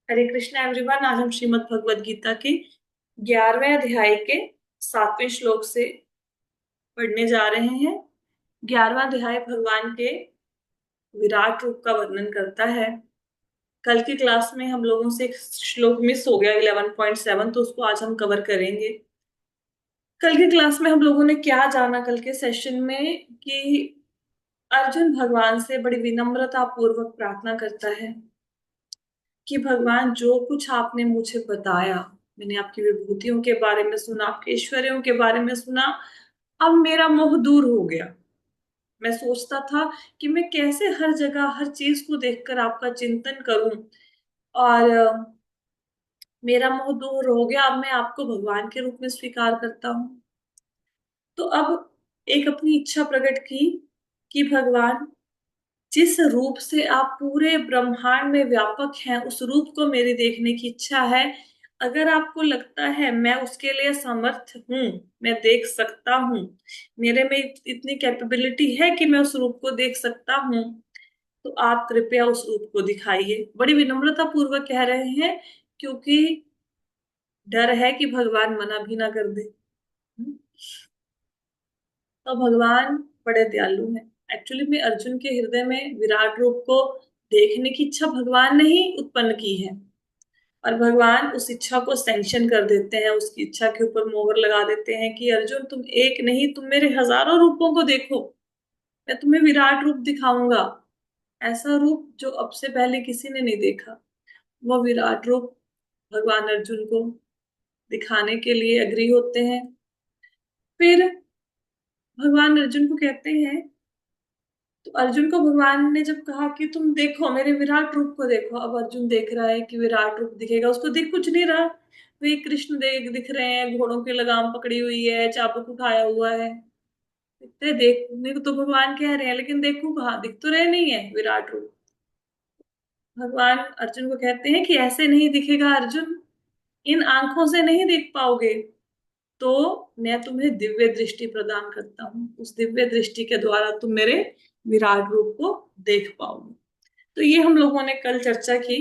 हरे Krishna everyone. आज हम श्रीमद् भगवद गीता के 11वें अध्याय के 7वें श्लोक से पढ़ने जा रहे हैं। 11वां अध्याय भगवान के विराट रूप का वर्णन करता है। कल की क्लास में हम लोगों से एक श्लोक मिस हो गया 11.7, तो उसको आज हम कवर करेंगे। कल की क्लास में हम लोगों ने क्या जाना, कल के सेशन में, कि अर्जुन भगवान से बड़ी विनम्रता पूर्वक प्रार्थना करता है कि भगवान, जो कुछ आपने मुझे बताया, मैंने आपकी विभूतियों के बारे में सुना, आपके ऐश्वर्यों के बारे में सुना, अब मेरा मोह दूर हो गया। मैं सोचता था कि मैं कैसे हर जगह हर चीज को देखकर आपका चिंतन करूं, और मेरा मोह दूर हो गया। अब मैं आपको भगवान के रूप में स्वीकार करता हूँ। तो अब एक अपनी इच्छा प्रकट की कि भगवान, जिस रूप से आप पूरे ब्रह्मांड में व्यापक हैं, उस रूप को मेरी देखने की इच्छा है। अगर आपको लगता है मैं उसके लिए समर्थ हूँ, मैं देख सकता हूँ, मेरे में इतनी कैपेबिलिटी है कि मैं उस रूप को देख सकता हूँ, तो आप कृपया उस रूप को दिखाइए। बड़ी विनम्रता पूर्वक कह रहे हैं, क्योंकि डर है कि भगवान मना भी ना कर दे। तो भगवान बड़े दयालु हैं। एक्चुअली में अर्जुन के हृदय में विराट रूप को देखने की इच्छा भगवान ने ही उत्पन्न की है, और भगवान उस इच्छा को सैंक्शन कर देते हैं, उसकी इच्छा के ऊपर मोहर लगा देते हैं कि अर्जुन, तुम एक नहीं, तुम मेरे हजारों रूपों को देखो। मैं तुम्हें विराट रूप दिखाऊंगा, ऐसा रूप जो अब से पहले किसी ने नहीं देखा। वो विराट रूप भगवान अर्जुन को दिखाने के लिए अग्री होते हैं। फिर भगवान अर्जुन को कहते हैं, तो अर्जुन को भगवान ने जब कहा कि तुम देखो, मेरे विराट रूप को देखो, अब अर्जुन देख रहा है कि विराट रूप दिखेगा, उसको दिख कुछ नहीं रहा। वे कृष्ण दिख रहे हैं, घोड़ों की लगाम पकड़ी हुई है, चाबुक उठाया हुआ है। इतने देखने को तो भगवान कह रहे हैं, लेकिन देखो कहाँ, दिख तो रहे नहीं है विराट रूप। भगवान अर्जुन को कहते हैं कि ऐसे नहीं दिखेगा अर्जुन, इन आंखों से नहीं देख पाओगे। तो मैं तुम्हें दिव्य दृष्टि प्रदान करता हूँ, उस दिव्य दृष्टि के द्वारा तुम मेरे विराट रूप को देख पाओगे। तो ये हम लोगों ने कल चर्चा की,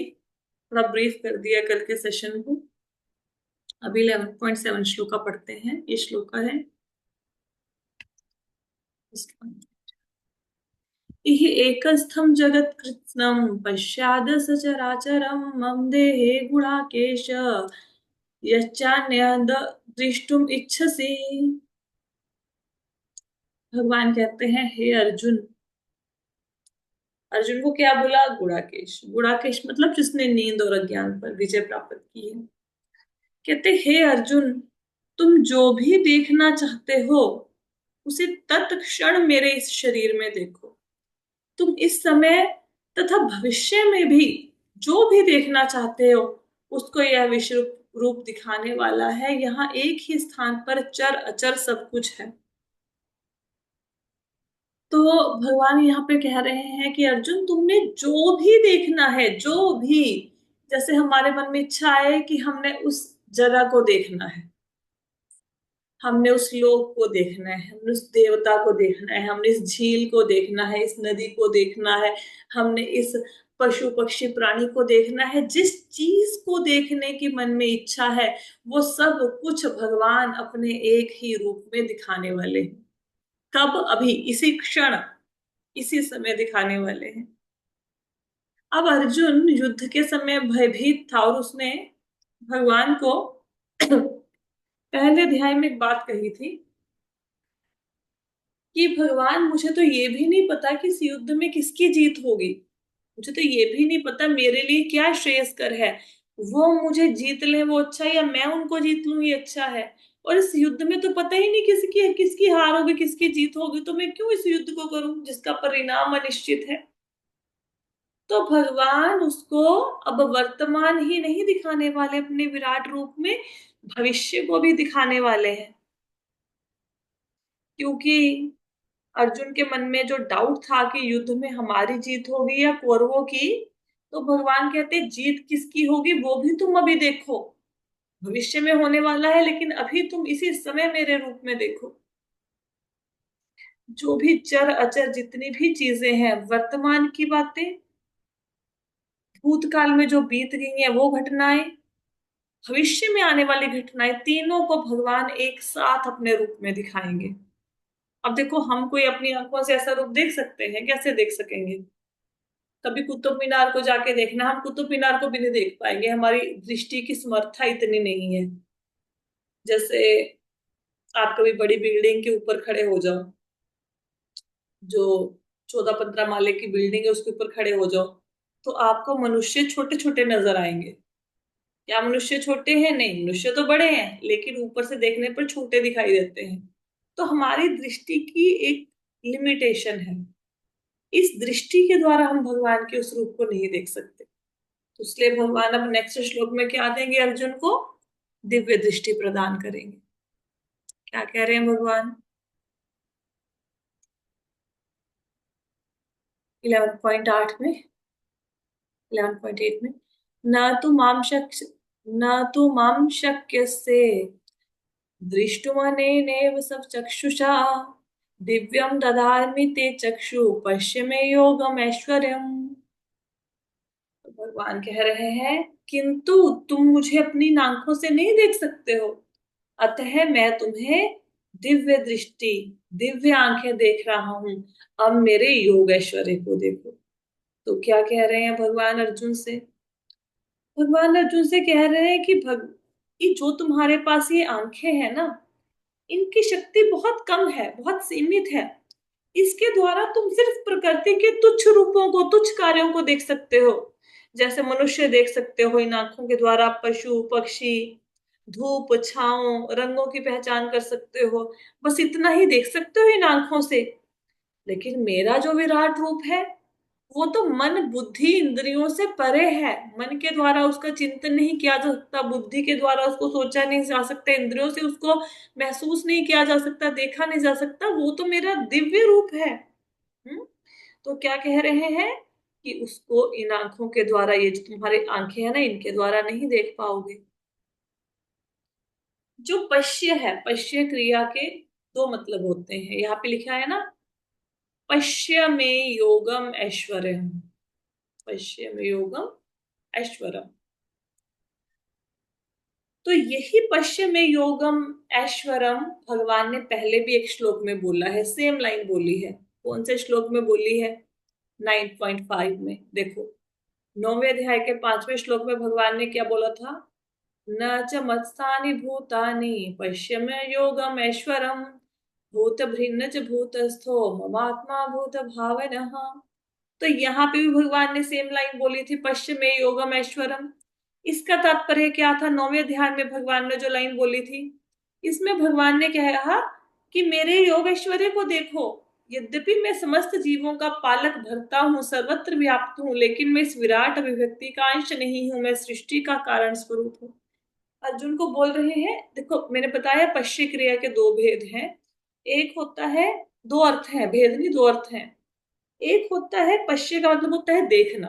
थोड़ा ब्रीफ कर दिया कल के सेशन को। अभी 11.7 श्लोका पढ़ते हैं। ये श्लोका है, इह एकस्थं जगत्कृत्स्नं पश्याद सचराचरं मम देहे गुणाकेश यच्चान्यद् द्रष्टुम इच्छसि। भगवान कहते हैं, हे अर्जुन, अर्जुन को क्या बोला? गुड़ाकेश। गुड़ाकेश मतलब जिसने नींद और अज्ञान पर विजय प्राप्त की है। कहते, हे अर्जुन, तुम जो भी देखना चाहते हो उसे तत्क्षण मेरे इस शरीर में देखो। तुम इस समय तथा भविष्य में भी जो भी देखना चाहते हो, उसको यह विश्व रूप दिखाने वाला है। यहाँ एक ही स्थान पर चर अचर सब कुछ है। तो भगवान यहाँ पे कह रहे हैं कि अर्जुन, तुमने जो भी देखना है, जो भी, जैसे हमारे मन में इच्छा है कि हमने उस जगह को देखना है, हमने उस लोक को देखना है, हमने उस देवता को देखना है, हमने इस झील को देखना है, इस नदी को देखना है, हमने इस पशु पक्षी प्राणी को देखना है। जिस चीज को देखने की मन में इच्छा है, वो सब कुछ भगवान अपने एक ही रूप में दिखाने वाले हैं। कब? अभी, इसी क्षण, इसी समय दिखाने वाले हैं। अब अर्जुन युद्ध के समय भयभीत था, और उसने भगवान को पहले अध्याय में एक बात कही थी कि भगवान, मुझे तो ये भी नहीं पता कि इस युद्ध में किसकी जीत होगी। मुझे तो ये भी नहीं पता मेरे लिए क्या श्रेयस्कर है। वो मुझे जीत ले वो अच्छा है, या मैं उनको जीत लूं ये अच्छा है। और इस युद्ध में तो पता ही नहीं किसकी किसकी हार होगी, किसकी जीत होगी, तो मैं क्यों इस युद्ध को करूं जिसका परिणाम अनिश्चित है। तो भगवान उसको अब वर्तमान ही नहीं दिखाने वाले अपने विराट रूप में, भविष्य को भी दिखाने वाले हैं। क्योंकि अर्जुन के मन में जो डाउट था कि युद्ध में हमारी जीत होगी या कौरवों की, तो भगवान कहते, जीत किसकी होगी वो भी तुम अभी देखो। भविष्य में होने वाला है, लेकिन अभी तुम इसी समय मेरे रूप में देखो। जो भी चर अचर जितनी भी चीजें हैं, वर्तमान की बातें, भूतकाल में जो बीत गई हैं वो घटनाएं, भविष्य में आने वाली घटनाएं, तीनों को भगवान एक साथ अपने रूप में दिखाएंगे। अब देखो, हम कोई अपनी आंखों से ऐसा रूप देख सकते हैं? कैसे देख सकेंगे? कभी कुतुब मीनार को जाके देखना, हम कुतुब मीनार को भी नहीं देख पाएंगे, हमारी दृष्टि की समर्था इतनी नहीं है। जैसे आप कभी बड़ी बिल्डिंग के ऊपर खड़े हो जाओ, जो 14-15 माले की बिल्डिंग है उसके ऊपर खड़े हो जाओ, तो आपको मनुष्य छोटे छोटे नजर आएंगे। क्या मनुष्य छोटे हैं? नहीं, मनुष्य तो बड़े हैं, लेकिन ऊपर से देखने पर छोटे दिखाई देते हैं। तो हमारी दृष्टि की एक लिमिटेशन है। इस दृष्टि के द्वारा हम भगवान के उस रूप को नहीं देख सकते। तो इसलिए भगवान अब नेक्स्ट श्लोक में क्या देंगे अर्जुन को? दिव्य दृष्टि प्रदान करेंगे। क्या कह रहे हैं भगवान? 11.8 में, 11.8 में, न तु माम शक्य, न तु माम शक्य से दृष्टुमनेनैव सब चक्षुषा दिव्यम ददामि ते चक्षु पश्य मे योगम ऐश्वर्यम। तो भगवान कह रहे हैं, किंतु तुम मुझे अपनी आंखों से नहीं देख सकते हो, अतः मैं तुम्हें दिव्य दृष्टि, दिव्य आंखें देख रहा हूं। अब मेरे योग ऐश्वर्य को देखो। तो क्या कह रहे हैं भगवान अर्जुन से? भगवान अर्जुन से कह रहे हैं कि जो तुम्हारे पास ये आंखें हैं ना, इनकी शक्ति बहुत कम है, बहुत सीमित है। इसके द्वारा तुम सिर्फ प्रकृति के तुच्छ रूपों को, तुच्छ कार्यों को देख सकते हो। जैसे मनुष्य देख सकते हो इन आंखों के द्वारा, पशु पक्षी, धूप छांव, रंगों की पहचान कर सकते हो। बस इतना ही देख सकते हो इन आंखों से। लेकिन मेरा जो विराट रूप है, वो तो मन बुद्धि इंद्रियों से परे है। मन के द्वारा उसका चिंतन नहीं किया जा सकता, बुद्धि के द्वारा उसको सोचा नहीं जा सकता, इंद्रियों से उसको महसूस नहीं किया जा सकता, देखा नहीं जा सकता। वो तो मेरा दिव्य रूप है। हम्म। तो क्या कह रहे हैं कि उसको इन आंखों के द्वारा, ये जो तुम्हारी आंखें हैं ना, इनके द्वारा नहीं देख पाओगे। जो पश्य है, पश्य क्रिया के दो मतलब होते हैं, यहाँ पे लिखा है ना, पश्य में योगम ऐश्वर्यम, पश्य में योगम ऐश्वरम। तो यही पश्चिम में योगम ऐश्वरम भगवान ने पहले भी एक श्लोक में बोला है, सेम लाइन बोली है। कौन से श्लोक में बोली है? 9.5 में देखो, 9वें अध्याय के 5वें श्लोक में भगवान ने क्या बोला था? न च मत्स्थानि भूतानि पश्चिम योगम ऐश्वरम भूत भृन्न च भूतस्थो ममात्मा भूत भावनः। तो यहाँ पे भी भगवान ने सेम लाइन बोली थी, पश्चिम में योगम ऐश्वरम। इसका तात्पर्य क्या था? 9वें अध्याय में भगवान ने जो लाइन बोली थी, इसमें भगवान ने कहा कि मेरे योग ऐश्वर्य को देखो। यद्यपि मैं समस्त जीवों का पालक भरता हूँ, सर्वत्र व्याप्त हूँ, लेकिन मैं इस विराट अभिव्यक्ति का अंश नहीं हूँ, मैं सृष्टि का कारण स्वरूप हूँ। अर्जुन को बोल रहे हैं, देखो मैंने बताया पश्य क्रिया के दो भेद हैं। एक होता है, दो अर्थ है, भेद नहीं, दो अर्थ हैं। एक होता है पश्य का मतलब होता है देखना।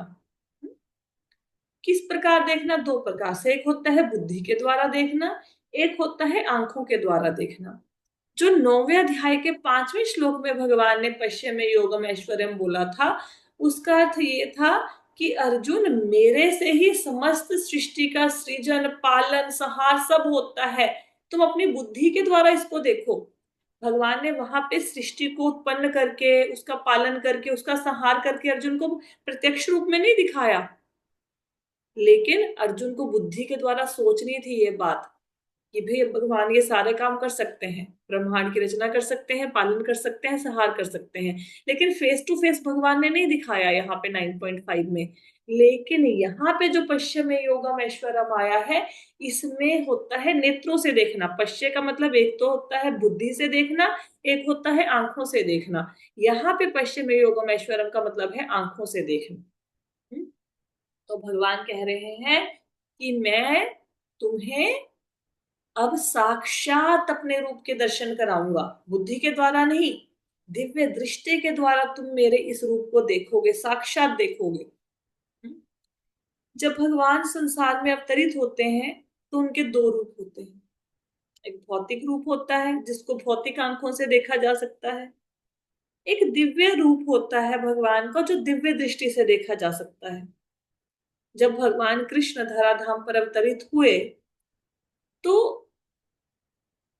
किस प्रकार देखना? दो प्रकार से, एक होता है बुद्धि के द्वारा देखना, एक होता है आंखों के द्वारा देखना। जो 9वें अध्याय के 5वें श्लोक में भगवान ने पश्य में योगम ऐश्वर्यम बोला था, उसका अर्थ ये था कि अर्जुन, मेरे से ही समस्त सृष्टि का सृजन, पालन, संहार सब होता है। तुम अपनी बुद्धि के द्वारा इसको देखो। भगवान ने वहां पे सृष्टि को उत्पन्न करके, उसका पालन करके, उसका संहार करके अर्जुन को प्रत्यक्ष रूप में नहीं दिखाया, लेकिन अर्जुन को बुद्धि के द्वारा सोचनी थी ये बात कि भाई भगवान ये सारे काम कर सकते हैं, ब्रह्मांड की रचना कर सकते हैं, पालन कर सकते हैं, संहार कर सकते हैं। लेकिन फेस टू फेस भगवान ने नहीं दिखाया यहाँ पे 9.5 में। लेकिन यहाँ पे जो पश्चिम योगम ऐश्वरम आया है, इसमें होता है नेत्रों से देखना। पश्य का मतलब एक तो होता है बुद्धि से देखना, एक होता है आंखों से देखना। यहाँ पे पश्चिम योगम ऐश्वरम का मतलब है आंखों से देखना। तो भगवान कह रहे हैं कि मैं तुम्हें अब साक्षात अपने रूप के दर्शन कराऊंगा, बुद्धि के द्वारा नहीं, दिव्य दृष्टि के द्वारा तुम मेरे इस रूप को देखोगे, साक्षात देखोगे। जब भगवान संसार में अवतरित होते हैं, तो उनके दो रूप होते हैं। एक भौतिक रूप होता है जिसको भौतिक आंखों से देखा जा सकता है, एक दिव्य रूप होता है भगवान का जो दिव्य दृष्टि से देखा जा सकता है। जब भगवान कृष्ण धराधाम पर अवतरित हुए तो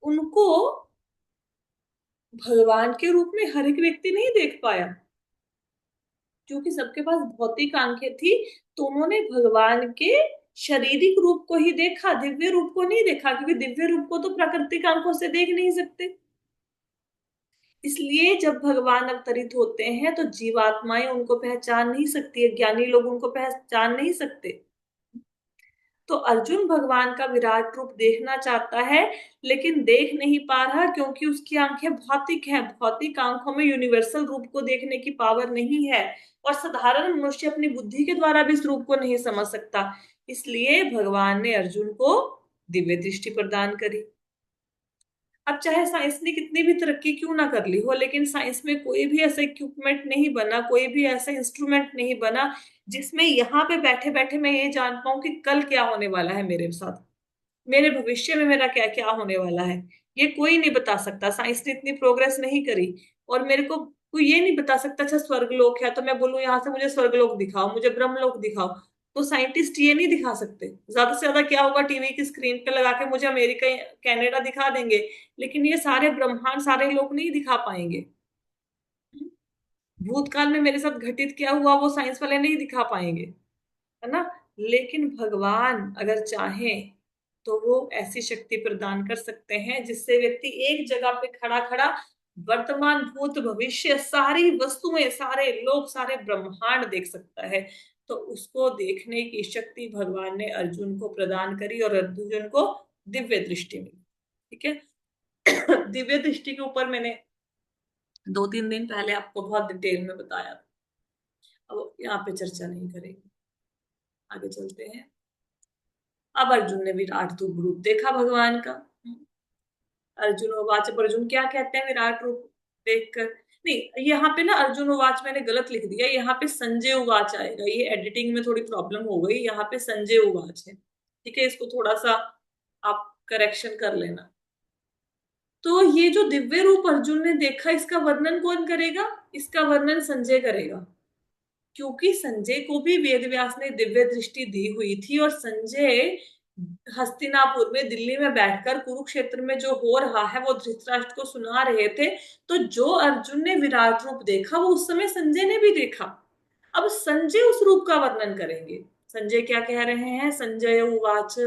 उनको भगवान के रूप में हर एक व्यक्ति नहीं देख पाया, क्योंकि सबके पास भौतिक आंखें थी। तो उन्होंने भगवान के शारीरिक रूप को ही देखा, दिव्य रूप को नहीं देखा, क्योंकि दिव्य रूप को तो प्राकृतिक आंखों से देख नहीं सकते। इसलिए जब भगवान अवतरित होते हैं तो जीवात्माएं उनको पहचान नहीं सकती है, ज्ञानी लोग उनको पहचान नहीं सकते। तो अर्जुन भगवान का विराट रूप देखना चाहता है, लेकिन देख नहीं पा रहा, क्योंकि उसकी आंखें भौतिक हैं। भौतिक आंखों में यूनिवर्सल रूप को देखने की पावर नहीं है, और साधारण मनुष्य अपनी बुद्धि के द्वारा भी इस रूप को नहीं समझ सकता। इसलिए भगवान ने अर्जुन को दिव्य दृष्टि प्रदान करी। अब चाहे साइंस ने कितनी भी तरक्की क्यों ना कर ली हो, लेकिन साइंस में कोई भी ऐसा इक्विपमेंट नहीं बना, कोई भी ऐसा इंस्ट्रूमेंट नहीं बना जिसमें यहाँ पे बैठे बैठे मैं ये जान पाऊं कि कल क्या होने वाला है मेरे साथ, मेरे भविष्य में मेरा क्या क्या होने वाला है। ये कोई नहीं बता सकता, साइंस ने इतनी प्रोग्रेस नहीं करी। और मेरे को कोई ये नहीं बता सकता, अच्छा स्वर्गलोक है तो मैं बोलूं यहाँ से मुझे स्वर्गलोक दिखाओ, मुझे ब्रह्मलोक दिखाओ। तो साइंटिस्ट ये नहीं दिखा सकते। ज्यादा से ज्यादा क्या होगा, टीवी की स्क्रीन पे लगा के मुझे अमेरिका कनाडा दिखा देंगे, लेकिन ये सारे ब्रह्मांड सारे लोग नहीं दिखा पाएंगे। भूतकाल में मेरे साथ घटित क्या हुआ वो साइंस वाले नहीं दिखा पाएंगे, है ना। लेकिन भगवान अगर चाहें तो वो ऐसी शक्ति प्रदान कर सकते हैं जिससे व्यक्ति एक जगह पे खड़ा खड़ा वर्तमान भूत भविष्य सारी वस्तुएं, सारे लोग, सारे ब्रह्मांड देख सकता है। तो उसको देखने की शक्ति भगवान ने अर्जुन को प्रदान करी, और अर्जुन को दिव्य दृष्टि मिली। ठीक है। दिव्य दृष्टि के ऊपर मैंने 2-3 दिन पहले आपको बहुत डिटेल में बताया था। अब यहाँ पे चर्चा नहीं करेंगे, आगे चलते हैं। अब अर्जुन ने विराट रूप देखा भगवान का। अर्जुन उवाच, पर अर्जुन क्या कहते हैं विराट रूप देखकर? नहीं, यहाँ पे ना अर्जुन उवाच मैंने गलत लिख दिया, यहाँ पे संजय उवाच आएगा। ये एडिटिंग में थोड़ी प्रॉब्लम हो गई, यहाँ पे संजय उवाच है। ठीक है, इसको थोड़ा सा आप करेक्शन कर लेना। तो ये जो दिव्य रूप अर्जुन ने देखा, इसका वर्णन कौन करेगा? इसका वर्णन संजय करेगा, क्योंकि संजय को भी वेद व्यास ने दिव्य दृष्टि दी हुई थी। और संजय हस्तिनापुर में, दिल्ली में बैठकर कुरुक्षेत्र में जो हो रहा है वो धृतराष्ट्र को सुना रहे थे। तो जो अर्जुन ने विराट रूप देखा वो उस समय संजय ने भी देखा। अब संजय उस रूप का वर्णन करेंगे। संजय क्या कह रहे हैं? संजय उवाच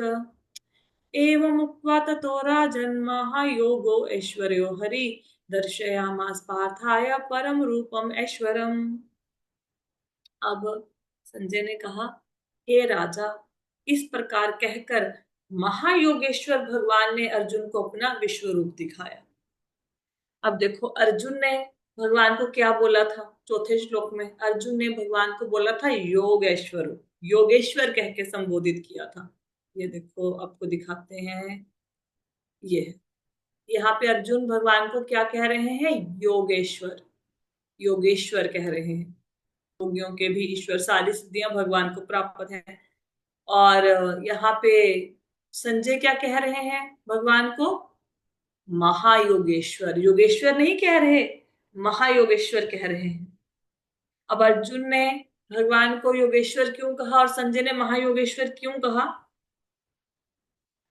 एवं उक्त्वा ततो राजन् महायोगो ऐश्वर्यो हरि दर्शयामास पार्थाय परम रूपम ऐश्वरम। अब संजय ने कहा, हे राजा, इस प्रकार कहकर महायोगेश्वर भगवान ने अर्जुन को अपना विश्व रूप दिखाया। अब देखो अर्जुन ने भगवान को क्या बोला था? चौथे श्लोक में अर्जुन ने भगवान को बोला था योगेश्वर, योगेश्वर कह के संबोधित किया था। ये देखो आपको दिखाते हैं, ये है। यहाँ पे अर्जुन भगवान को क्या कह रहे हैं? योगेश्वर, योगेश्वर कह रहे हैं। योगियों के भी ईश्वर, सारी सिद्धियां भगवान को प्राप्त हैं। और यहाँ पे संजय क्या कह रहे हैं भगवान को? महायोगेश्वर, योगेश्वर नहीं कह रहे, महायोगेश्वर कह रहे हैं। अब अर्जुन ने भगवान को योगेश्वर क्यों कहा और संजय ने महायोगेश्वर क्यों कहा?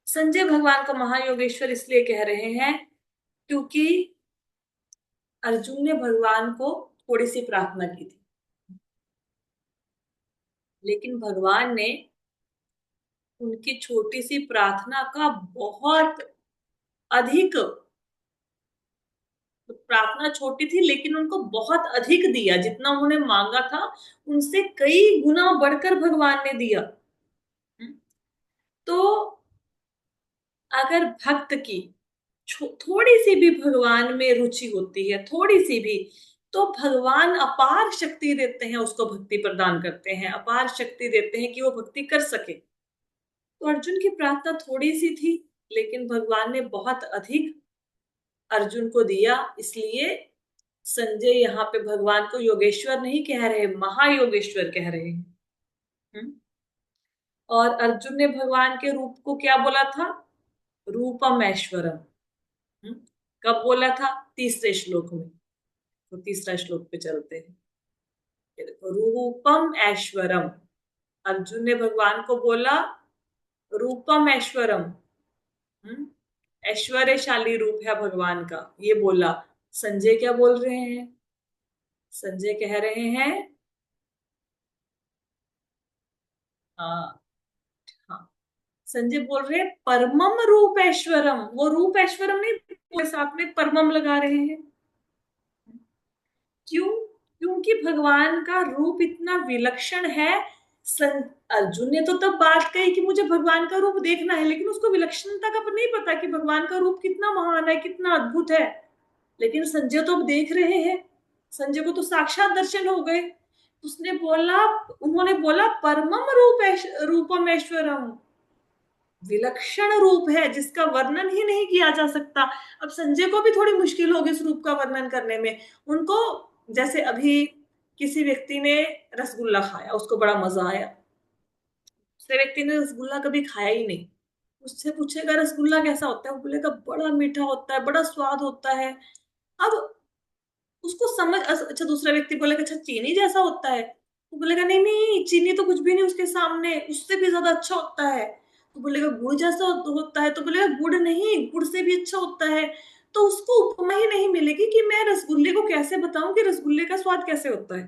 संजय भगवान को महायोगेश्वर इसलिए कह रहे हैं क्योंकि अर्जुन ने भगवान को थोड़ी सी प्रार्थना की थी, लेकिन भगवान ने उनकी छोटी सी प्रार्थना का बहुत अधिक, तो प्रार्थना छोटी थी लेकिन उनको बहुत अधिक दिया। जितना उन्होंने मांगा था उनसे कई गुना बढ़कर भगवान ने दिया। हम्म। तो अगर भक्त की थोड़ी सी भी भगवान में रुचि होती है, थोड़ी सी भी, तो भगवान अपार शक्ति देते हैं, उसको भक्ति प्रदान करते हैं, अपार शक्ति देते हैं कि वो भक्ति कर सके। तो अर्जुन की प्रार्थना थोड़ी सी थी, लेकिन भगवान ने बहुत अधिक अर्जुन को दिया। इसलिए संजय यहाँ पे भगवान को योगेश्वर नहीं कह रहे, महायोगेश्वर कह रहे हैं। हम्म। और अर्जुन ने भगवान के रूप को क्या बोला था? रूपम ऐश्वरम। हम्म। कब बोला था? तीसरे श्लोक में। तो तीसरा श्लोक पे चलते हैं। ये देखो, रूपम ऐश्वरम। अर्जुन ने भगवान को बोला रूपम ऐश्वरम। हम्म, ऐश्वर्यशाली रूप है भगवान का, ये बोला। संजय क्या बोल रहे हैं? संजय कह रहे हैं, हाँ, हाँ, संजय बोल रहे हैं परमम रूप ऐश्वरम। वो रूप ऐश्वरम नहीं, पूरे साथ में परमम लगा रहे हैं। क्यों? क्योंकि भगवान का रूप इतना विलक्षण है। अर्जुन ने तो तब बात कही कि मुझे भगवान का रूप देखना है, लेकिन उसको विलक्षणता का नहीं पता कि भगवान का रूप कितना महान है, कितना अद्भुत है। लेकिन संजय तो अब देख रहे हैं। संजय को तो साक्षात दर्शन हो गए। उसने बोला, उन्होंने बोला परमम रूपम ऐश्वरम। विलक्षण रूप है जिसका वर्णन ही नहीं किया जा सकता। अब संजय को भी थोड़ी मुश्किल होगी इस रूप का वर्णन करने में। उनको, जैसे अभी किसी व्यक्ति ने रसगुल्ला खाया, उसको बड़ा मजा आया। दूसरे व्यक्ति ने रसगुल्ला कभी खाया ही नहीं, उससे पूछेगा रसगुल्ला कैसा होता है, वो बोलेगा बड़ा मीठा होता है, बड़ा स्वाद होता है। अब उसको समझ, अच्छा दूसरा व्यक्ति बोलेगा अच्छा चीनी जैसा होता है, तो बोलेगा नहीं नहीं चीनी तो कुछ भी नहीं उसके सामने, उससे भी ज्यादा अच्छा होता है। तो बोलेगा गुड़ जैसा होता है, तो बोलेगा गुड़ नहीं, गुड़ से भी अच्छा होता है। तो उसको उपमा ही नहीं मिलेगी कि मैं रसगुल्ले को कैसे बताऊं कि रसगुल्ले का स्वाद कैसे होता है।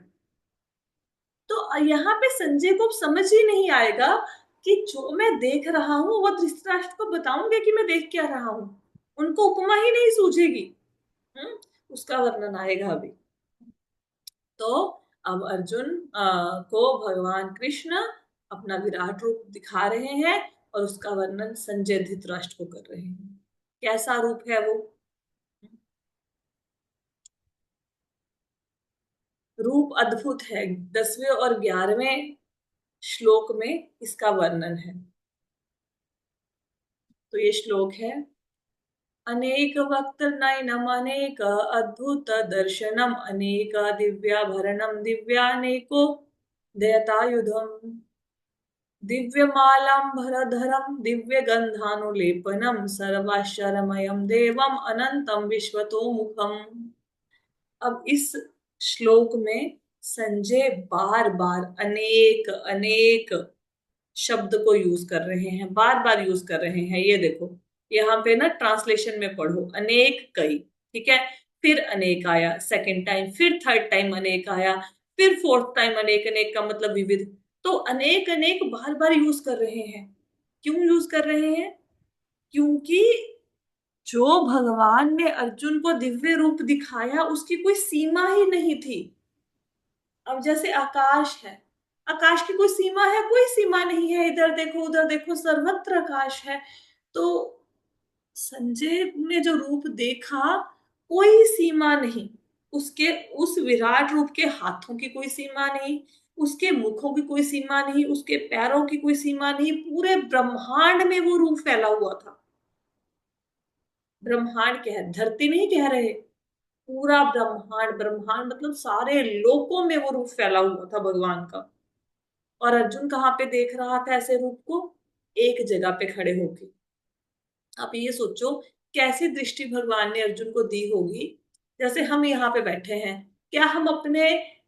तो यहाँ पे संजय को समझ ही नहीं आएगा कि जो मैं देख रहा हूँ वो धृतराष्ट्र को बताऊंगे कि मैं देख क्या रहा हूँ। उनको उपमा ही नहीं सूझेगी। हम्म, उसका वर्णन आएगा अभी। तो अब अर्जुन को भगवान कृष्ण अपना विराट रूप दिखा रहे हैं, और उसका वर्णन संजय धृतराष्ट्र को कर रहे हैं। कैसा रूप है वो? रूप अद्भुत है। 10वें और 11वें श्लोक में इसका वर्णन है। तो ये श्लोक है, अनेक वक्त नयनम अनेक अद्भुत दर्शनम अनेक दिव्याभरणम दिव्यानेको दयतायुधम दिव्यमालाम्बरधरं दिव्यगन्धानुलेपनं सर्वाश्चर्यमयं देवम् अनंतम विश्वतोमुखम्। अब इस श्लोक में संजय बार बार अनेक अनेक शब्द को यूज कर रहे हैं, बार बार यूज कर रहे हैं। ये देखो, यहाँ पे ना ट्रांसलेशन में पढ़ो, अनेक कई, ठीक है। फिर अनेक आया सेकंड टाइम, फिर थर्ड टाइम अनेक आया, फिर फोर्थ टाइम अनेक। अनेक का मतलब विविध। तो अनेक अनेक बार बार यूज कर रहे हैं। क्यों यूज कर रहे हैं? क्योंकि जो भगवान ने अर्जुन को दिव्य रूप दिखाया उसकी कोई सीमा ही नहीं थी। अब जैसे आकाश है, आकाश की कोई सीमा है? कोई सीमा नहीं है। इधर देखो उधर देखो, सर्वत्र आकाश है। तो संजय ने जो रूप देखा, कोई सीमा नहीं उसके। उस विराट रूप के हाथों की कोई सीमा नहीं, उसके मुखों की कोई सीमा नहीं, उसके पैरों की कोई सीमा नहीं। पूरे ब्रह्मांड में वो रूप फैला हुआ था। ब्रह्मांड कह, धरती नहीं कह रहे, पूरा ब्रह्मांड। ब्रह्मांड मतलब सारे लोकों में वो रूप फैला हुआ था भगवान का। और अर्जुन कहाँ पे देख रहा था ऐसे रूप को? एक जगह पे खड़े होके। आप ये सोचो, कैसी दृष्टि भगवान ने अर्जुन को दी होगी। जैसे हम यहाँ पे बैठे हैं, क्या हम अपने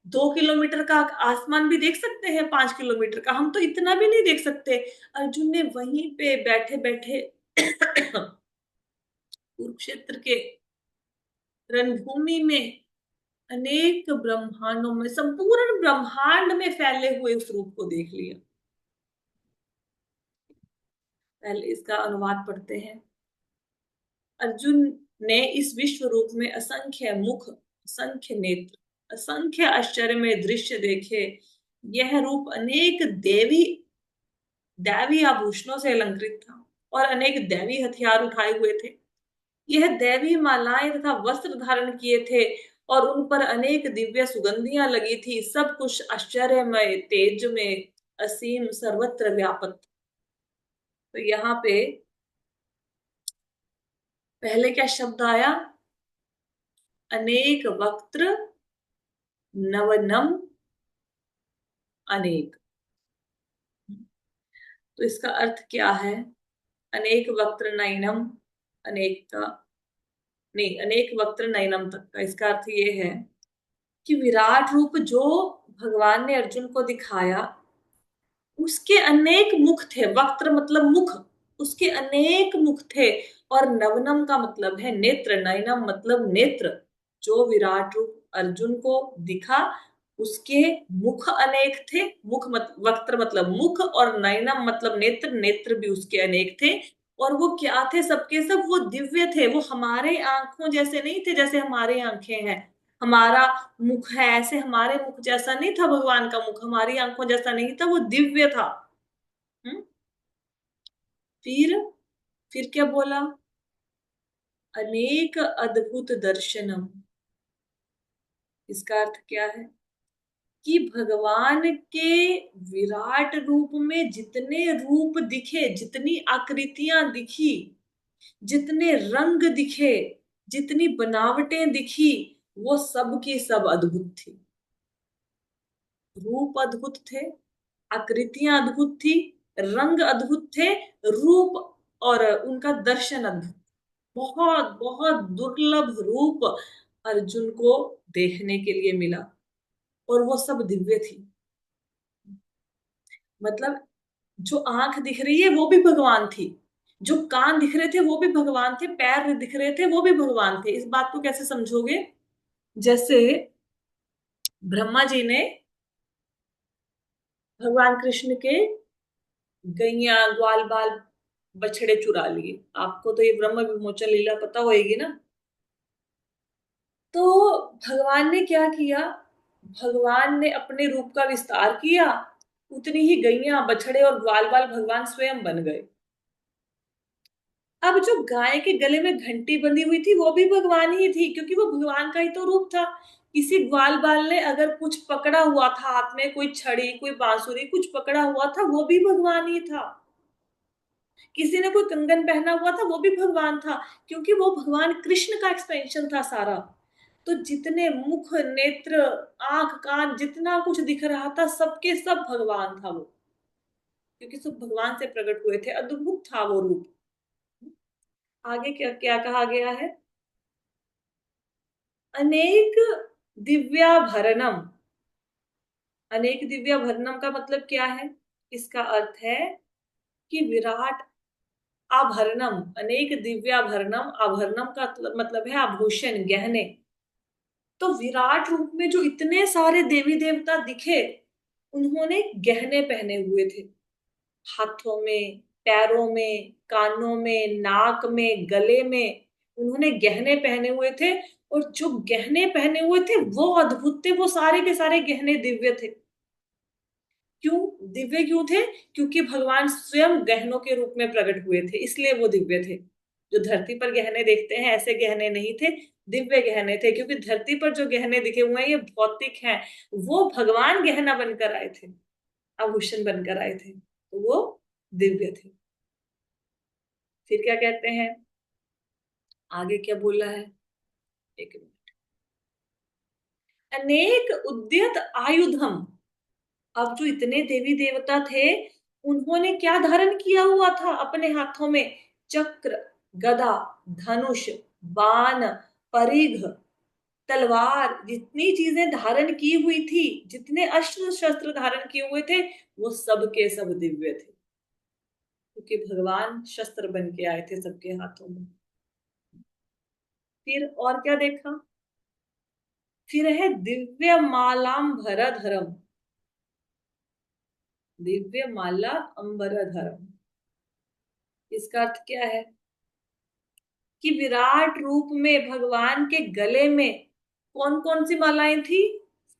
2 किलोमीटर का आसमान भी देख सकते हैं? 5 किलोमीटर का हम तो इतना भी नहीं देख सकते। अर्जुन ने वहीं पे बैठे बैठे कुरुक्षेत्र के रणभूमि में, अनेक ब्रह्मांडों में, संपूर्ण ब्रह्मांड में फैले हुए उस रूप को देख लिया। पहले इसका अनुवाद पढ़ते हैं। अर्जुन ने इस विश्व रूप में असंख्य मुख, असंख्य नेत्र, असंख्य आश्चर्यमय दृश्य देखे। यह रूप अनेक देवी दैवी आभूषणों से अलंकृत था, और अनेक दैवी हथियार उठाए हुए थे। यह दैवी मालाएं तथा वस्त्र धारण किए थे, और उन पर अनेक दिव्य सुगंधियां लगी थी। सब कुछ आश्चर्यमय, तेज में, असीम, सर्वत्र व्यापक। तो यहाँ पे पहले क्या शब्द आया? अनेक वक्त्र नवनम अनेक। तो इसका अर्थ क्या है? अनेक वक्त्र नयनम, अनेक का नहीं, अनेक वक्त्र नयनम तक का इसका अर्थ ये है कि विराट रूप जो भगवान ने अर्जुन को दिखाया, उसके अनेक मुख थे, वक्त्र मतलब मुख, उसके अनेक मुख थे। और नवनम का मतलब है नेत्र, नयनम मतलब नेत्र। जो विराट रूप अर्जुन को दिखा, उसके मुख अनेक थे, मुख मत वक्त्र मतलब मुख, और नयनम मतलब नेत्र, नेत्र भी उसके अनेक थे। और वो क्या थे? सबके सब वो दिव्य थे। वो हमारे आंखों जैसे नहीं थे, जैसे हमारी आंखें हैं, हमारा मुख है ऐसे, हमारे मुख जैसा नहीं था भगवान का मुख, हमारी आंखों जैसा नहीं था, वो दिव्य था। हम्म। फिर फिर क्या बोला? अनेक अद्भुत दर्शनम। इसका अर्थ क्या है? कि भगवान के विराट रूप में जितने रूप दिखे, जितनी आकृतियां दिखी, जितने रंग दिखे, जितनी बनावटें दिखी, वो सब की सब अद्भुत थी। रूप अद्भुत थे, आकृतियां अद्भुत थी, रंग अद्भुत थे, रूप और उनका दर्शन अद्भुत। बहुत बहुत दुर्लभ रूप अर्जुन को देखने के लिए मिला, और वो सब दिव्य थी। मतलब जो आंख दिख रही है वो भी भगवान थी, जो कान दिख रहे थे वो भी भगवान थे, पैर दिख रहे थे वो भी भगवान थे। इस बात को कैसे समझोगे? जैसे ब्रह्मा जी ने भगवान कृष्ण के गैया ग्वाल बाल बछड़े चुरा लिए। आपको तो ये ब्रह्म विमोचन लीला पता होएगी ना। तो भगवान ने क्या किया? भगवान ने अपने रूप का विस्तार किया, उतनी ही गैया बछड़े और ग्वाल बाल भगवान स्वयं बन गए। अब जो गाय के गले में घंटी बंधी हुई थी वो भी भगवान ही थी, क्योंकि वो भगवान का ही तो रूप था। किसी ग्वाल बाल ने अगर कुछ पकड़ा हुआ था हाथ में, कोई छड़ी, कोई बांसुरी, कुछ पकड़ा हुआ था, वो भी भगवान ही था। किसी ने कोई कंगन पहना हुआ था, वो भी भगवान था, क्योंकि वो भगवान कृष्ण का एक्सपेंशन था सारा। तो जितने मुख, नेत्र, आंख, कान, जितना कुछ दिख रहा था, सबके सब भगवान था वो, क्योंकि सब भगवान से प्रकट हुए थे। अद्भुत था वो रूप। आगे क्या क्या कहा गया है? अनेक दिव्याभरणम। अनेक दिव्याभरणम का मतलब क्या है? इसका अर्थ है कि विराट आभरणम, अनेक दिव्याभरणम, आभरणम का मतलब है आभूषण, गहने। तो विराट रूप में जो इतने सारे देवी देवता दिखे, उन्होंने गहने पहने हुए थे, हाथों में, पैरों में, कानों में, नाक में, गले में, उन्होंने गहने पहने हुए थे। और जो गहने पहने हुए थे वो अद्भुत थे, वो सारे के सारे गहने दिव्य थे। क्यों दिव्य क्यों थे? क्योंकि भगवान स्वयं गहनों के रूप में प्रकट हुए थे, इसलिए वो दिव्य थे। जो धरती पर गहने देखते हैं ऐसे गहने नहीं थे, दिव्य गहने थे। क्योंकि धरती पर जो गहने दिखे हुए हैं ये भौतिक हैं, वो भगवान गहना बनकर आए थे, आभूषण बनकर आए थे, तो वो दिव्य थे। फिर क्या कहते हैं? आगे क्या बोला है? एक मिनट। अनेक उद्यत आयुधम। अब जो इतने देवी देवता थे, उन्होंने क्या धारण किया हुआ था अपने हाथों में? चक्र, गदा, धनुष, बाण, परिघ, तलवार, जितनी चीजें धारण की हुई थी, जितने अस्त्र शस्त्र धारण किए हुए थे, वो सब के सब दिव्य थे, क्योंकि भगवान शस्त्र बन के आए थे सबके हाथों में। फिर और क्या देखा? फिर है दिव्य मालाम भरधरम। दिव्य माला अंबरधरम। इसका अर्थ क्या है? कि विराट रूप में भगवान के गले में कौन कौन सी मालाएं थी?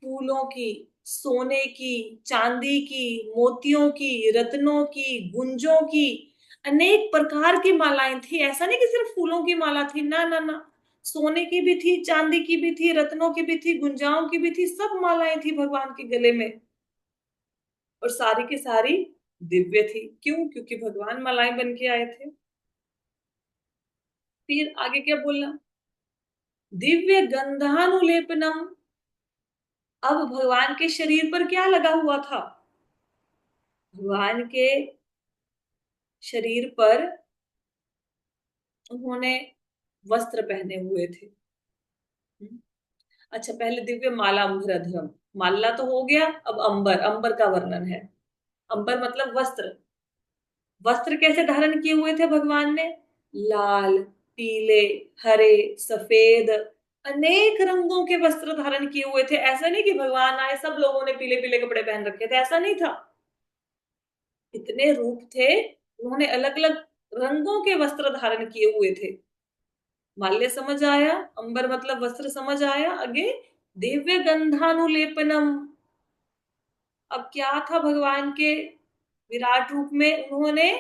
फूलों की, सोने की, चांदी की, मोतियों की, रत्नों की, गुंजों की, अनेक प्रकार की मालाएं थी। ऐसा नहीं कि सिर्फ फूलों की माला थी, ना ना ना। सोने की भी थी, चांदी की भी थी, रत्नों की भी थी, गुंजाओं की भी थी, सब मालाएं थी भगवान के गले में। और सारी की सारी दिव्य थी। क्यों? क्योंकि भगवान मालाएं बन के आए थे। फिर आगे क्या बोलना? दिव्य गंधानुलेपनम। अब भगवान के शरीर पर क्या लगा हुआ था? भगवान के शरीर पर उन्होंने वस्त्र पहने हुए थे। अच्छा, पहले दिव्य माला अंबरधरम, माला तो हो गया, अब अंबर, अंबर का वर्णन है। अंबर मतलब वस्त्र। वस्त्र कैसे धारण किए हुए थे भगवान ने? लाल, पीले, हरे, सफेद, अनेक रंगों के वस्त्र धारण किए हुए थे। ऐसा नहीं कि भगवान आए सब लोगों ने पीले पीले कपड़े पहन रखे थे, ऐसा नहीं था। इतने रूप थे, उन्होंने अलग अलग रंगों के वस्त्र धारण किए हुए थे। माल्य समझ आया, अंबर मतलब वस्त्र समझ आया। आगे दिव्य गंधानुलेपनम। अब क्या था भगवान के विराट रूप में? उन्होंने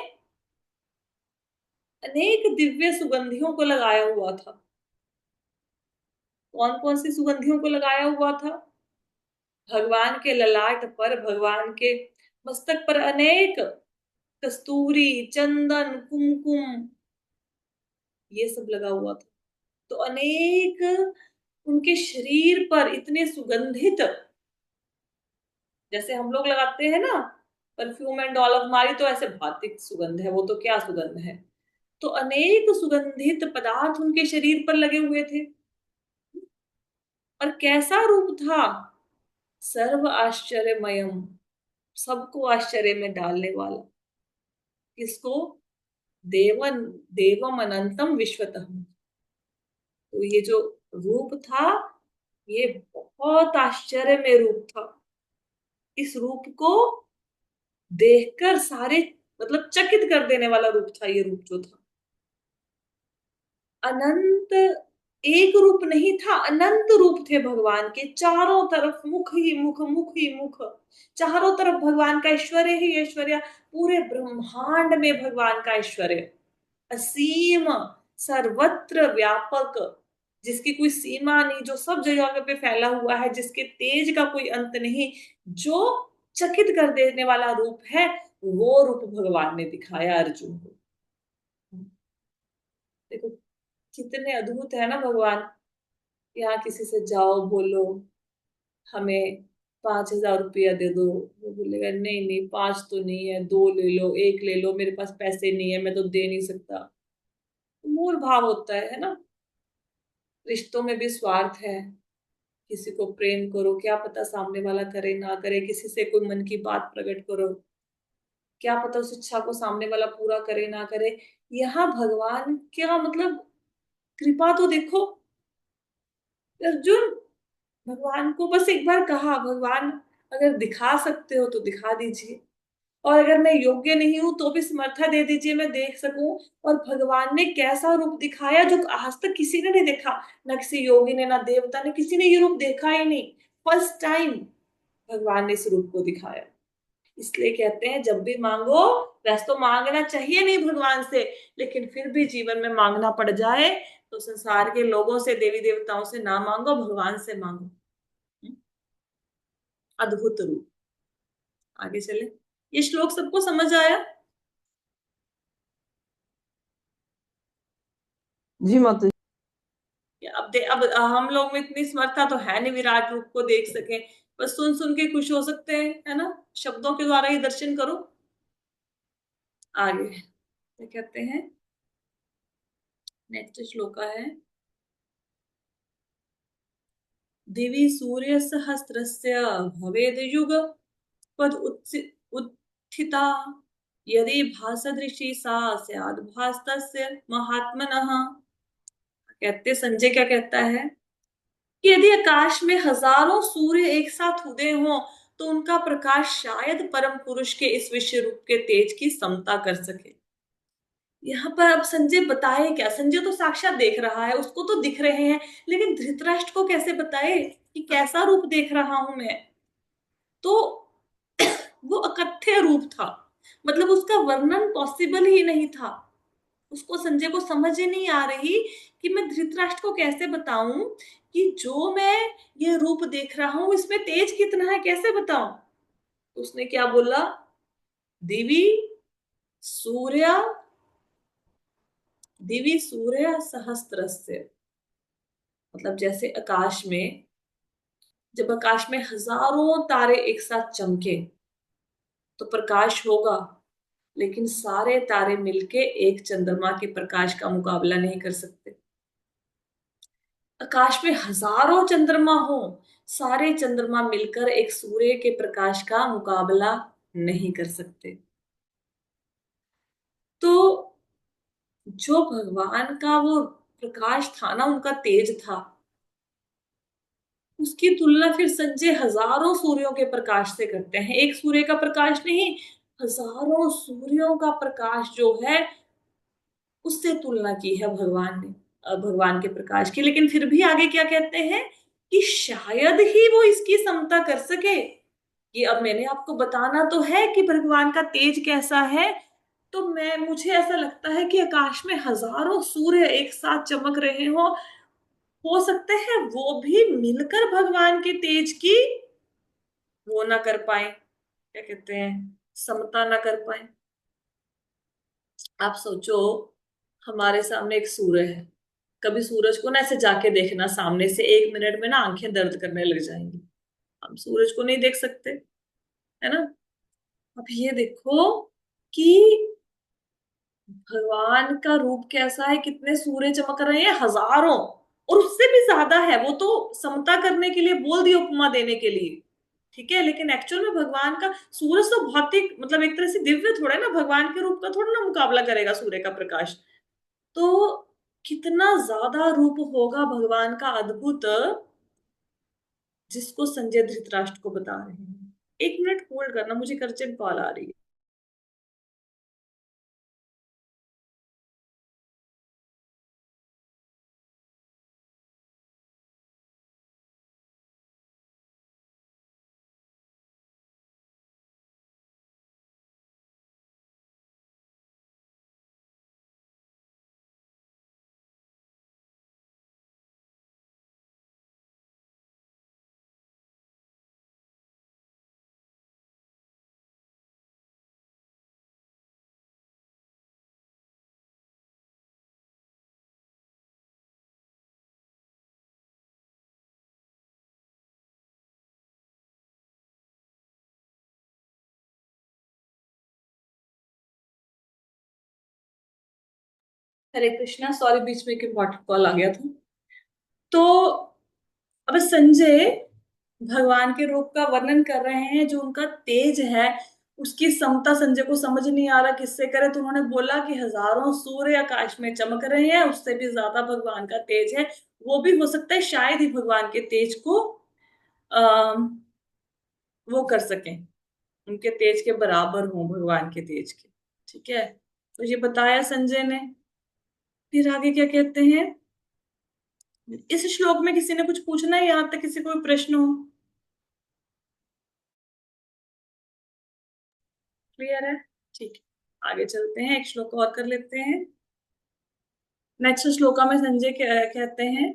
अनेक दिव्य सुगंधियों को लगाया हुआ था। कौन कौन सी सुगंधियों को लगाया हुआ था? भगवान के ललाट पर, भगवान के मस्तक पर अनेक कस्तूरी, चंदन, कुमकुम, ये सब लगा हुआ था। तो अनेक उनके शरीर पर इतने सुगंधित, जैसे हम लोग लगाते हैं ना परफ्यूम एंड ऑल, हमारी तो ऐसे भौतिक सुगंध है, वो तो क्या सुगंध है। तो अनेक सुगंधित पदार्थ उनके शरीर पर लगे हुए थे। और कैसा रूप था? सर्व आश्चर्यमयम, सबको आश्चर्य में डालने वाला। किसको? देवन, देवम अनंतम विश्वतः। तो ये जो रूप था, ये बहुत आश्चर्य में रूप था। इस रूप को देखकर सारे मतलब चकित कर देने वाला रूप था ये रूप जो था। अनंत, एक रूप नहीं था, अनंत रूप थे भगवान के। चारों तरफ मुख ही मुख, मुख ही मुख, चारों तरफ भगवान का ऐश्वर्य ही ऐश्वर्य। पूरे ब्रह्मांड में भगवान का ऐश्वर्य असीम, सर्वत्र व्यापक, जिसकी कोई सीमा नहीं, जो सब जगह पे फैला हुआ है, जिसके तेज का कोई अंत नहीं, जो चकित कर देने वाला रूप है, वो रूप भगवान ने दिखाया अर्जुन को। देखो कितने अद्भुत है ना भगवान। यहाँ किसी से जाओ बोलो हमें 5,000 रुपया दे दो, वो बोलेगा नहीं नहीं, पांच तो नहीं है, दो ले लो, एक ले लो, मेरे पास पैसे नहीं है, मैं तो दे नहीं सकता। मूल भाव होता है ना। रिश्तों में भी स्वार्थ है। किसी को प्रेम करो, क्या पता सामने वाला करे ना करे। किसी से कोई मन की बात प्रकट करो, क्या पता उस इच्छा को सामने वाला पूरा करे ना करे। यहाँ भगवान क्या मतलब, कृपा तो देखो। अर्जुन, भगवान को बस एक बार कहा, भगवान अगर दिखा सकते हो तो दिखा दीजिए, और अगर मैं योग्य नहीं हूं तो भी समर्था दे दीजिए, मैं देख सकूं। और भगवान ने कैसा रूप दिखाया जो आज तक किसी ने नहीं देखा। ना किसी योगी ने, ना देवता ने, किसी ने ये रूप देखा ही नहीं। फर्स्ट टाइम भगवान ने इस रूप को दिखाया। इसलिए कहते हैं जब भी मांगो, वैसे तो मांगना चाहिए नहीं भगवान से, लेकिन फिर भी जीवन में मांगना पड़ जाए तो संसार के लोगों से, देवी देवताओं से ना मांगो, भगवान से मांगो। अद्भुत रूप। आगे चले। ये श्लोक सबको समझ आया? जी माता जी। अब हम लोग में इतनी समर्था तो है नहीं विराट रूप को देख सके, बस सुन सुन के खुश हो सकते हैं, है ना। शब्दों के द्वारा ही दर्शन करो। आगे क्या कहते हैं? नेक्स्ट श्लोक है, दिवि सूर्य सहस्रस्य भवेद युग पद उत्थिता, यदि भासदृशी सा स्याद् भासतस्य महात्मनः। कहते संजय क्या कहता है कि यदि आकाश में हजारों सूर्य एक साथ उदय हों तो उनका प्रकाश शायद परम पुरुष के इस विश्व रूप के तेज की समता कर सके। यहाँ पर अब संजय बताए क्या? संजय तो साक्षात देख रहा है, उसको तो दिख रहे हैं, लेकिन धृतराष्ट्र को कैसे बताए कि कैसा रूप देख रहा हूं मैं? तो वो अकथ्य रूप था, मतलब उसका वर्णन पॉसिबल ही नहीं था। उसको, संजय को समझ ही नहीं आ रही कि मैं धृतराष्ट्र को कैसे बताऊं कि जो मैं ये रूप देख रहा हूं इसमें तेज कितना है, कैसे बताऊं। तो उसने क्या बोला? दिवी सूर्य, दिवी सूर्य सहस्त्रस्य, मतलब जैसे आकाश में, जब आकाश में हजारों तारे एक साथ चमके तो प्रकाश होगा, लेकिन सारे तारे मिलके एक चंद्रमा के प्रकाश का मुकाबला नहीं कर सकते। आकाश में हजारों चंद्रमा हो, सारे चंद्रमा मिलकर एक सूर्य के प्रकाश का मुकाबला नहीं कर सकते। तो जो भगवान का वो प्रकाश था ना, उनका तेज था, उसकी तुलना फिर संजय हजारों सूर्यों के प्रकाश से करते हैं। एक सूर्य का प्रकाश नहीं, हजारों सूर्यों का प्रकाश जो है उससे तुलना की है भगवान ने, भगवान के प्रकाश की। लेकिन फिर भी आगे क्या कहते हैं कि शायद ही वो इसकी समता कर सके। कि अब मैंने आपको बताना तो है कि भगवान का तेज कैसा है, तो मैं मुझे ऐसा लगता है कि आकाश में हजारों सूर्य एक साथ चमक रहे हो सकते हैं वो भी मिलकर भगवान के तेज की वो ना कर पाए, क्या कहते हैं, समता ना कर पाए। आप सोचो, हमारे सामने एक सूर्य है, कभी सूरज को ना ऐसे जाके देखना सामने से, 1 मिनट में ना आंखें दर्द करने लग जाएंगी। हम सूरज को नहीं देख सकते, है ना। अब ये देखो कि भगवान का रूप कैसा है, कितने सूर्य चमक रहे हैं, हजारों, और उससे भी ज्यादा है। वो तो समता करने के लिए बोल दिया, उपमा देने के लिए, ठीक है, लेकिन एक्चुअल में भगवान का सूरज तो भौतिक, मतलब एक तरह से दिव्य थोड़ा है ना, भगवान के रूप का थोड़ा ना मुकाबला करेगा सूर्य का प्रकाश। तो कितना ज्यादा रूप होगा भगवान का अद्भुत, जिसको संजय धृतराष्ट्र को बता रहे हैं। 1 मिनट होल्ड करना, मुझे अर्जेंट कॉल आ रही है। हरे कृष्णा, सॉरी, बीच में एक इम्पोर्टेंट कॉल आ गया था। तो अब संजय भगवान के रूप का वर्णन कर रहे हैं, जो उनका तेज है उसकी समता संजय को समझ नहीं आ रहा किससे करे, तो उन्होंने बोला कि हजारों सूर्य आकाश में चमक रहे हैं, उससे भी ज्यादा भगवान का तेज है। वो भी हो सकता है शायद ही भगवान के तेज को आ, वो कर सकें, उनके तेज के बराबर हो भगवान के तेज के, ठीक है। तो ये बताया संजय ने। फिर आगे क्या कहते हैं, इस श्लोक में किसी ने कुछ पूछना है, यहां तक किसी को कोई प्रश्न हो? क्लियर है, ठीक है, आगे चलते हैं, एक श्लोक और कर लेते हैं। नेक्स्ट श्लोका में संजय कहते हैं,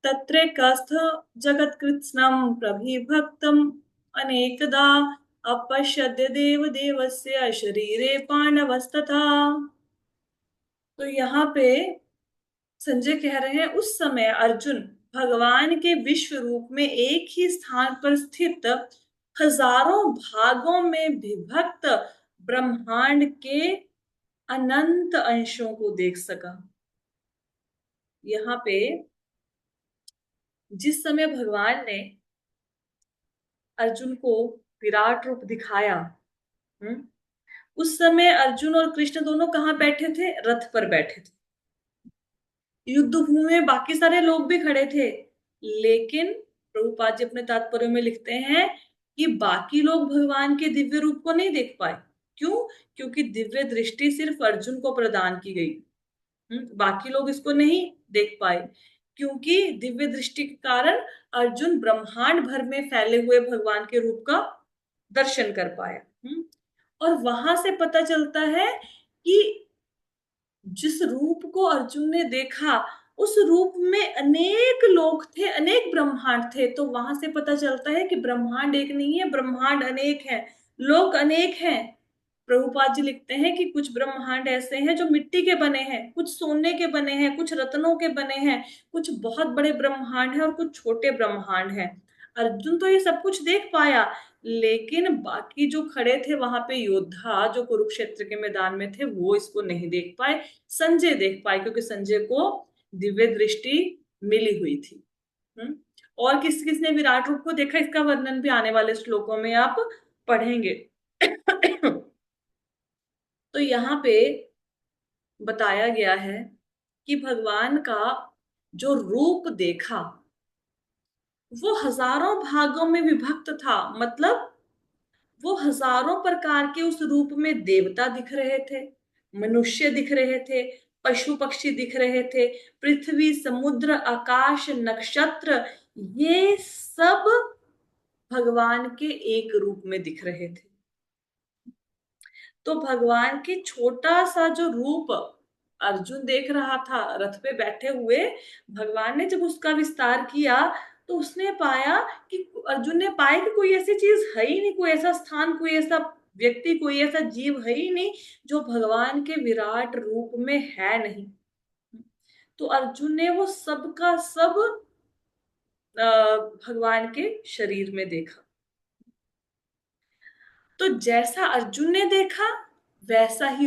तत्र कस्थ जगत्कृत्स्नं प्रभिभक्तम् अनेकदा अपश्यद्य देव देवस्य शरीरे पांडवस्तथा। तो यहाँ पे संजय कह रहे हैं, उस समय अर्जुन भगवान के विश्व रूप में एक ही स्थान पर स्थित हजारों भागों में विभक्त ब्रह्मांड के अनंत अंशों को देख सका। यहाँ पे जिस समय भगवान ने अर्जुन को विराट रूप दिखाया, हम्म, उस समय अर्जुन और कृष्ण दोनों कहाँ बैठे थे? रथ पर बैठे थे। युद्ध भूमि में बाकी सारे लोग भी खड़े थे, लेकिन प्रभुपाद जी अपने तात्पर्य में लिखते हैं कि बाकी लोग भगवान के दिव्य रूप को नहीं देख पाए। क्यों? क्योंकि दिव्य दृष्टि सिर्फ अर्जुन को प्रदान की गई। बाकी लोग इसको नहीं देख पाए, क्योंकि दिव्य दृष्टि के कारण अर्जुन ब्रह्मांड भर में फैले हुए भगवान के रूप का दर्शन कर पाया। और वहां से पता चलता है कि जिस रूप को अर्जुन ने देखा, उस रूप में अनेक लोग थे, अनेक ब्रह्मांड थे। तो वहां से पता चलता है कि ब्रह्मांड एक नहीं है, ब्रह्मांड अनेक है, लोग अनेक हैं। प्रभुपाद जी लिखते हैं कि कुछ ब्रह्मांड ऐसे हैं जो मिट्टी के बने हैं, कुछ सोने के बने हैं, कुछ रत्नों के बने हैं, कुछ बहुत बड़े ब्रह्मांड हैं और कुछ छोटे ब्रह्मांड हैं। अर्जुन तो ये सब कुछ देख पाया, लेकिन बाकी जो खड़े थे वहां पे योद्धा, जो कुरुक्षेत्र के मैदान में थे, वो इसको नहीं देख पाए। संजय देख पाए, क्योंकि संजय को दिव्य दृष्टि मिली हुई थी। हम्म और किस किसने विराट रूप को देखा, इसका वर्णन भी आने वाले श्लोकों में आप पढ़ेंगे। तो यहाँ पे बताया गया है कि भगवान का जो रूप देखा वो हजारों भागों में विभक्त था। मतलब वो हजारों प्रकार के उस रूप में देवता दिख रहे थे, मनुष्य दिख रहे थे, पशु पक्षी दिख रहे थे, पृथ्वी, समुद्र, आकाश, नक्षत्र, ये सब भगवान के एक रूप में दिख रहे थे। तो भगवान के छोटा सा जो रूप अर्जुन देख रहा था रथ पे बैठे हुए, भगवान ने जब उसका विस्तार किया तो उसने पाया कि अर्जुन ने पाया कि कोई ऐसी चीज है ही नहीं, कोई ऐसा स्थान, कोई ऐसा व्यक्ति, कोई ऐसा जीव है ही नहीं जो भगवान के विराट रूप में है नहीं। तो अर्जुन ने वो सब का सब भगवान के शरीर में देखा। तो जैसा अर्जुन ने देखा वैसा ही